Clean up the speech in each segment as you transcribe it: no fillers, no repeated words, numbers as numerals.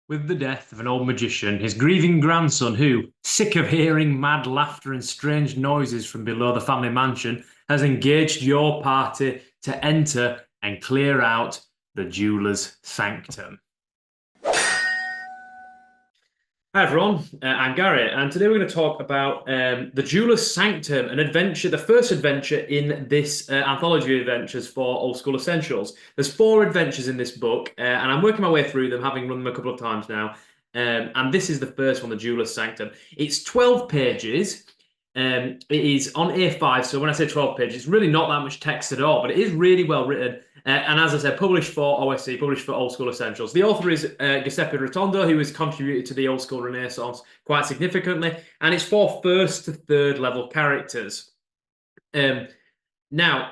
With the death of an old magician, his grieving grandson, who, sick of hearing mad laughter and strange noises from below the family mansion, has engaged your party to enter and clear out the jeweler's sanctum. Hi everyone, I'm Gary, and today we're going to talk about the Jeweler's Sanctum, an adventure, the first adventure in this anthology of adventures for Old School Essentials. There's 4 adventures in this book, and I'm working my way through them, having run them a couple of times now. And this is the first one, the Jeweler's Sanctum. It's 12 pages. It is on A5, so when I say 12 pages, it's really not that much text at all, but it is really well written. And as I said, published for OSE, published for Old School Essentials. The author is Giuseppe Rotondo, who has contributed to the Old School Renaissance quite significantly, and it's for 1st to 3rd level characters. Now,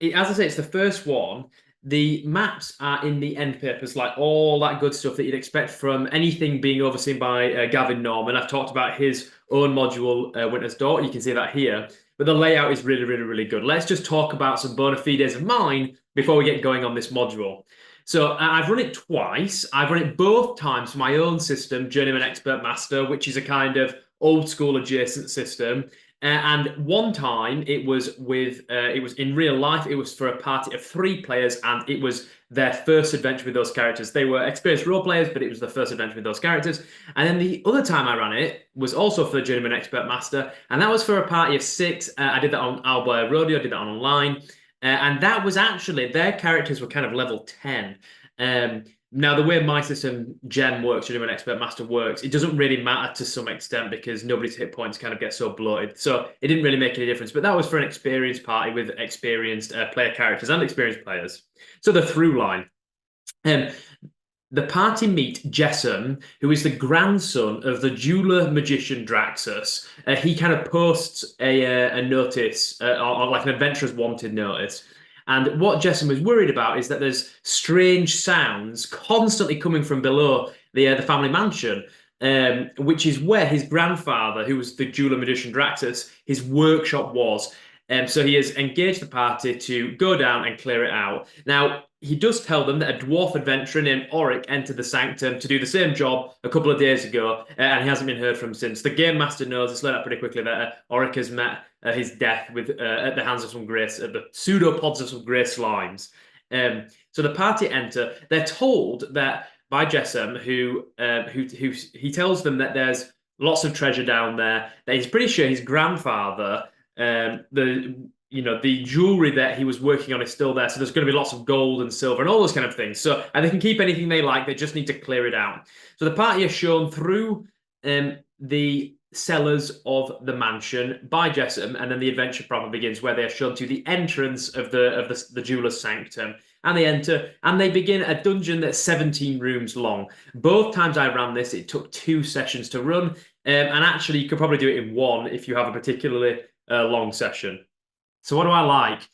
as I say, it's the first one. The maps are in the end papers, like all that good stuff that you'd expect from anything being overseen by Gavin Norman. I've talked about his own module, Winter's Daughter. You can see that here. But the layout is really, really, really good. Let's just talk about some bona fides of mine before we get going on this module. So I've run it twice. I've run it both times for my own system, Journeyman Expert Master, which is a kind of old school adjacent system. And one time it was in real life. It was for a party of 3 players, and it was their first adventure with those characters. They were experienced role players, but it was the first adventure with those characters. And then the other time I ran it was also for the Journeyman Expert Master, and that was for a party of 6. I did that on Owlboy Rodeo, did that on online. And that was actually, their characters were kind of level 10. Now, the way my system, Gem works, Journeyman Expert Master works, it doesn't really matter to some extent because nobody's hit points kind of get so bloated. So it didn't really make any difference. But that was for an experienced party with experienced player characters and experienced players. So the through line. The party meet Jessam, who is the grandson of the jeweler magician Draxus. He kind of posts a notice, or like an adventurer's wanted notice. And what Jessam was worried about is that there's strange sounds constantly coming from below the family mansion, which is where his grandfather, who was the jeweler magician Draxus, his workshop was. So he has engaged the party to go down and clear it out. Now, he does tell them that a dwarf adventurer named Auric entered the Sanctum to do the same job a couple of days ago, and he hasn't been heard from since. The game master knows, it's learned out pretty quickly, that Auric has met his death with at the hands of some the pseudopods of some grey slimes. So the party enter. They're told that by Jessam, who he tells them that there's lots of treasure down there. That he's pretty sure his grandfather, the jewelry that he was working on is still there. So there's going to be lots of gold and silver and all those kind of things. So, and they can keep anything they like. They just need to clear it out. So the party is shown through the cellars of the mansion by Jessam, and then the adventure proper begins, where they are shown to the entrance of the jeweler's sanctum. And they enter, and they begin a dungeon that's 17 rooms long. Both times I ran this, it took 2 sessions to run. And actually, you could probably do it in 1 if you have a particularly long session. So what do I like?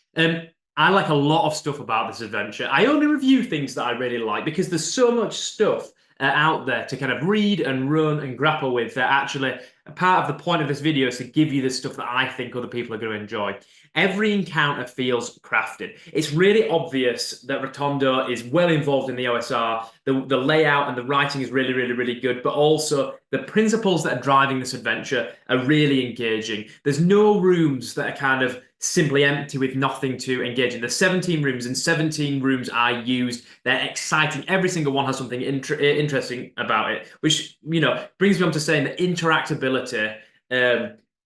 I like a lot of stuff about this adventure. I only review things that I really like because there's so much stuff out there to kind of read and run and grapple with that actually part of the point of this video is to give you the stuff that I think other people are going to enjoy. Every encounter feels crafted. It's really obvious that Rotondo is well involved in the OSR. The layout and the writing is really, really, really good, but also the principles that are driving this adventure are really engaging. There's no rooms that are kind of simply empty with nothing to engage in. There's 17 rooms, and 17 rooms are used. They're exciting. Every single one has something interesting about it, which, brings me on to saying that interactability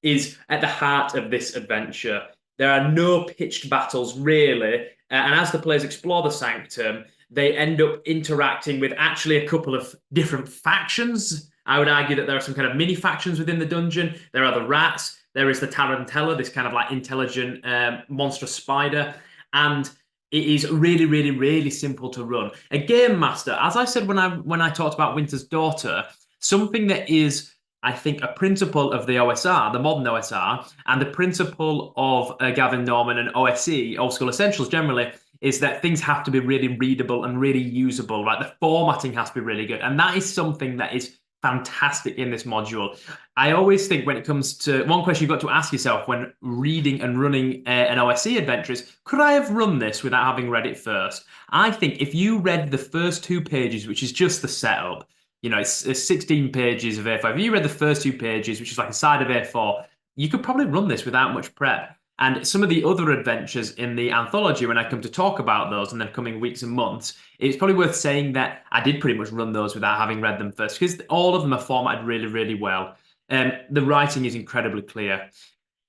is at the heart of this adventure. There are no pitched battles, really. And as the players explore the Sanctum, they end up interacting with actually a couple of different factions. I would argue that there are some kind of mini factions within the dungeon. There are the rats. There is the Tarantella, this kind of like intelligent monstrous spider. And it is really, really, really simple to run. A game master, as I said when I talked about Winter's Daughter, something that is, I think, a principle of the OSR, the modern OSR, and the principle of Gavin Norman and OSE, Old School Essentials generally, is that things have to be really readable and really usable, right? The formatting has to be really good. And that is something that is fantastic in this module. I always think when it comes to one question you've got to ask yourself when reading and running an OSE adventure is, could I have run this without having read it first? I think if you read the first 2 pages, which is just the setup, it's 16 pages of A4. If you read the first 2 pages, which is like a side of A4, you could probably run this without much prep. And some of the other adventures in the anthology, when I come to talk about those in the coming weeks and months, it's probably worth saying that I did pretty much run those without having read them first, because all of them are formatted really, really well. The writing is incredibly clear.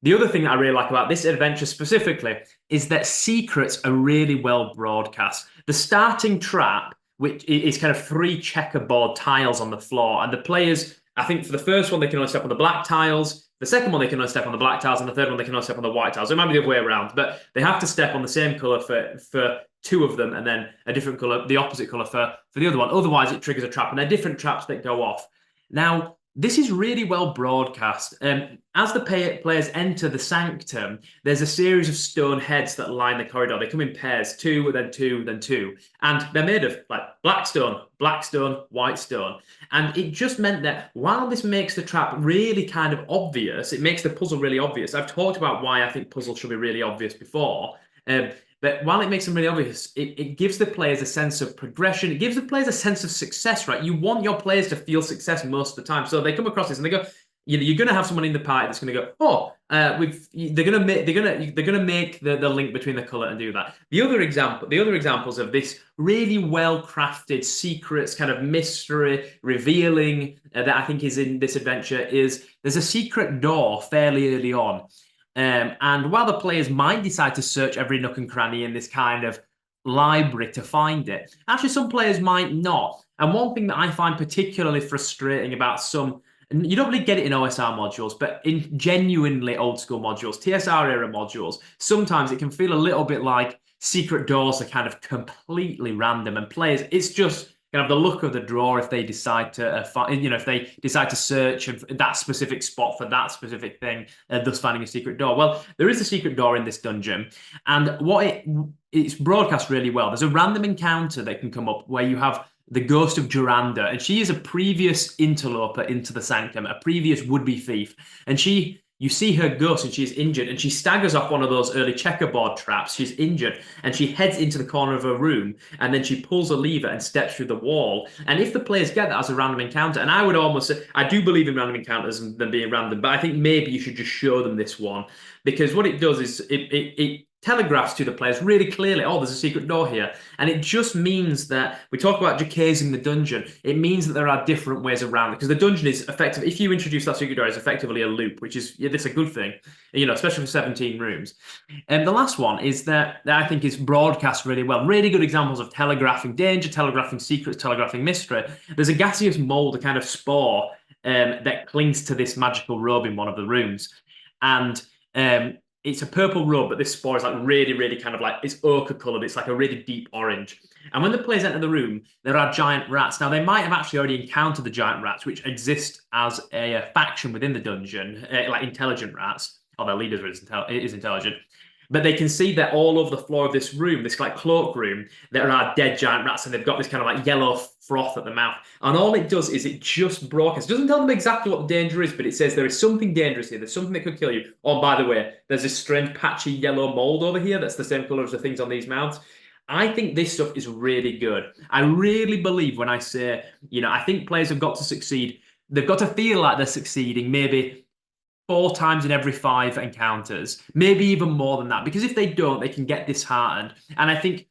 The other thing that I really like about this adventure specifically is that secrets are really well broadcast. The starting trap, which is kind of 3 checkerboard tiles on the floor, and the players, I think for the first one, they can only step on the black tiles. The second one, they can only step on the black tiles, and the third one, they can only step on the white tiles. It might be the other way around, but they have to step on the same color for 2 of them, and then a different color, the opposite color for the other one. Otherwise, it triggers a trap, and they're different traps that go off. Now, this is really well broadcast. As the players enter the Sanctum, there's a series of stone heads that line the corridor. They come in pairs, 2, then 2, then 2. And they're made of like black stone, white stone. And it just meant that while this makes the trap really kind of obvious, it makes the puzzle really obvious. I've talked about why I think puzzles should be really obvious before. But while it makes them really obvious, it gives the players a sense of progression. It gives the players a sense of success, right? You want your players to feel success most of the time. So they come across this and they go, you're going to have someone in the party that's going to go, oh, they're going to make the link between the color and do that. The other examples of this really well crafted secrets, kind of mystery revealing that I think is in this adventure is there's a secret door fairly early on. And while the players might decide to search every nook and cranny in this kind of library to find it, actually some players might not. And one thing that I find particularly frustrating about some, and you don't really get it in OSR modules, but in genuinely old school modules, TSR era modules, sometimes it can feel a little bit like secret doors are kind of completely random and players, it's just kind of the look of the drawer if they decide to find, if they decide to search that specific spot for that specific thing, thus finding a secret door. Well, there is a secret door in this dungeon, and it's broadcast really well. There's a random encounter that can come up where you have the ghost of Joranda, and she is a previous interloper into the Sanctum, a previous would-be thief, and you see her ghost and she's injured and she staggers off one of those early checkerboard traps. She's injured and she heads into the corner of her room and then she pulls a lever and steps through the wall. And if the players get that as a random encounter, and I would almost say, I do believe in random encounters and them being random, but I think maybe you should just show them this one, because what it does is it telegraphs to the players really clearly, oh, there's a secret door here. And it just means that, we talk about decasing the dungeon, it means that there are different ways around it, because the dungeon is effective. If you introduce that secret door, it's effectively a loop, which is, that's a good thing, especially for 17 rooms. And the last one is that I think is broadcast really well. Really good examples of telegraphing danger, telegraphing secrets, telegraphing mystery. There's a gaseous mold, a kind of spore, that clings to this magical robe in one of the rooms. And it's a purple robe, but this spore is like really, really kind of like, it's ochre colored. It's like a really deep orange. And when the players enter the room, there are giant rats. Now, they might have actually already encountered the giant rats, which exist as a faction within the dungeon, like intelligent rats. Oh, their leader is intelligent. But they can see that all over the floor of this room, this like cloak room, there are dead giant rats, and they've got this kind of like yellow froth at the mouth. And all it does is it just broadcasts. It doesn't tell them exactly what the danger is, but it says there is something dangerous here. There's something that could kill you. Oh, by the way, there's this strange patchy yellow mold over here that's the same color as the things on these mouths. I think this stuff is really good. I really believe when I say, I think players have got to succeed. They've got to feel like they're succeeding maybe 4 times in every 5 encounters, maybe even more than that, because if they don't, they can get disheartened. And I think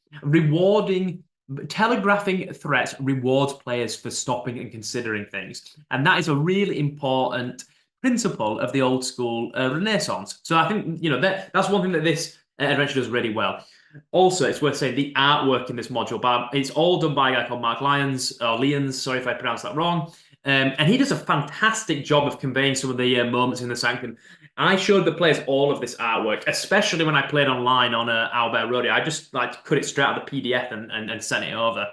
telegraphing threats rewards players for stopping and considering things. And that is a really important principle of the old school Renaissance. So I think, that's one thing that this adventure does really well. Also, it's worth saying the artwork in this module, it's all done by a guy called Mark Lyons, or Lyons, sorry if I pronounced that wrong. And he does a fantastic job of conveying some of the moments in the Sanctum. I showed the players all of this artwork, especially when I played online on Owlbear Rodeo. I just like cut it straight out of the PDF and sent it over.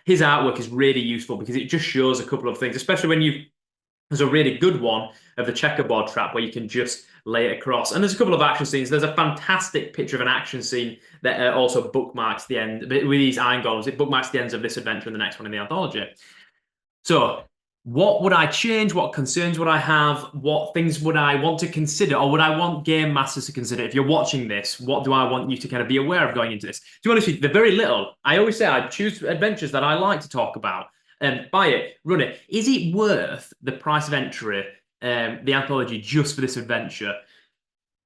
His artwork is really useful because it just shows a couple of things, especially when there's a really good one of the checkerboard trap where you can just lay it across. And there's a couple of action scenes. There's a fantastic picture of an action scene that also bookmarks the end. With these iron golems, it bookmarks the ends of this adventure and the next one in the anthology. So what would I change? What concerns would I have? What things would I want to consider, or would I want game masters to consider? If you're watching this, what do I want you to kind of be aware of going into this? To be honest with you, they're very little. I always say I choose adventures that I like to talk about. Buy it, run it. Is it worth the price of entry, the anthology, just for this adventure?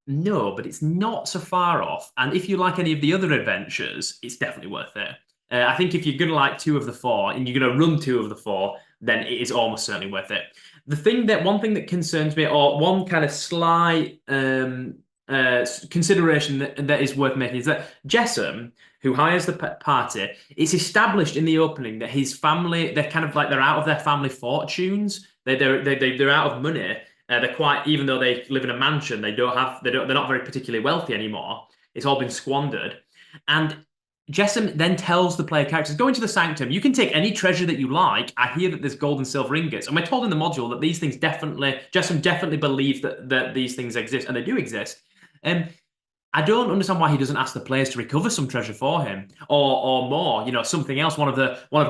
No, but it's not so far off. And if you like any of the other adventures, it's definitely worth it. I think if you're going to like two of the four and you're going to run two of the four, then it is almost certainly worth it. One thing that concerns me, or one kind of slight consideration that is worth making, is that Jessam, who hires the party, it's established in the opening that his family, they're kind of like they're out of their family fortunes. They're out of money. They're quite, even though they live in a mansion, they're not very particularly wealthy anymore. It's all been squandered. And Jessam then tells the player characters, go into the Sanctum. You can take any treasure that you like. I hear that there's gold and silver ingots. And we're told in the module that these things Jessam definitely believes that these things exist, and they do exist. I don't understand why he doesn't ask the players to recover some treasure for him, or more, something else, one of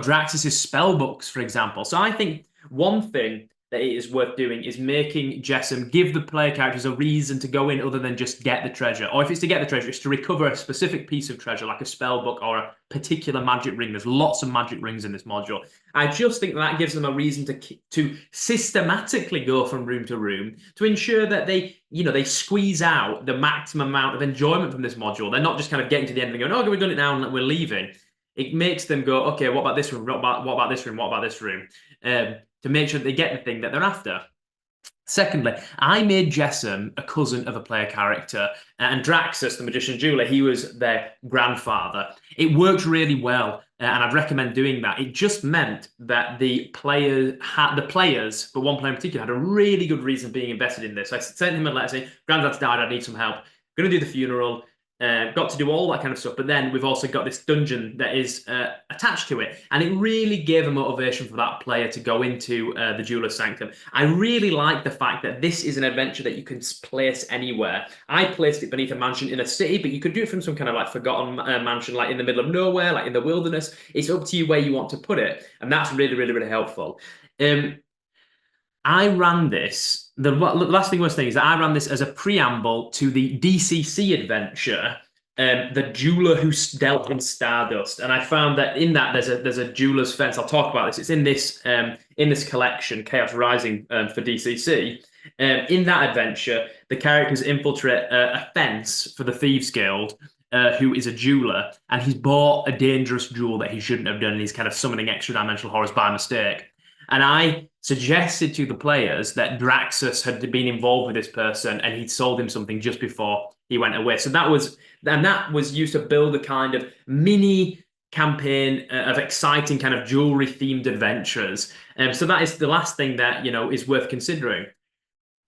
Draxus's spell books, for example. So I think one thing that it is worth doing is making Jessam give the player characters a reason to go in other than just get the treasure. Or if it's to get the treasure, it's to recover a specific piece of treasure, like a spell book or a particular magic ring. There's lots of magic rings in this module. I just think that gives them a reason to systematically go from room to room to ensure that they squeeze out the maximum amount of enjoyment from this module. They're not just kind of getting to the end and going, oh, we've done it now and we're leaving. It makes them go, okay, what about this room? What about this room? What about this room? To make sure that they get the thing that they're after. Secondly, I made Jessam a cousin of a player character, and Draxus, the magician jeweler, he was their grandfather. It worked really well, and I'd recommend doing that. It just meant that the players, but one player in particular, had a really good reason being invested in this. So I sent him a letter saying, "Granddad's died. I need some help. Going to do the funeral." Got to do all that kind of stuff, but then we've also got this dungeon that is attached to it, and it really gave a motivation for that player to go into the Jeweler's Sanctum. I really like the fact that this is an adventure that you can place anywhere. I placed it beneath a mansion in a city, but you could do it from some kind of like forgotten mansion, like in the middle of nowhere, like in the wilderness. It's up to you where you want to put it, and that's really, really, really helpful. I ran this. The last thing worth saying is that I ran this as a preamble to the DCC adventure, the jeweler who dealt in Stardust, and I found that in that there's a jeweler's fence. I'll talk about this. It's in this collection, Chaos Rising, for DCC. In that adventure, the characters infiltrate a fence for the Thieves Guild. Who is a jeweler, and he's bought a dangerous jewel that he shouldn't have done, and he's kind of summoning extra dimensional horrors by mistake. And I suggested to the players that Draxus had been involved with this person and he'd sold him something just before he went away. So that was used to build a kind of mini campaign of exciting kind of jewelry themed adventures. So that is the last thing that, is worth considering.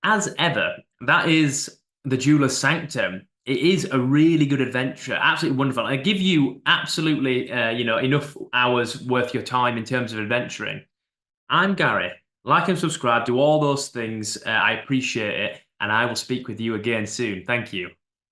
As ever, that is the Jeweler's Sanctum. It is a really good adventure, absolutely wonderful. I give you absolutely, enough hours worth your time in terms of adventuring. I'm Gary. Like and subscribe, do all those things. I appreciate it, and I will speak with you again soon. Thank you.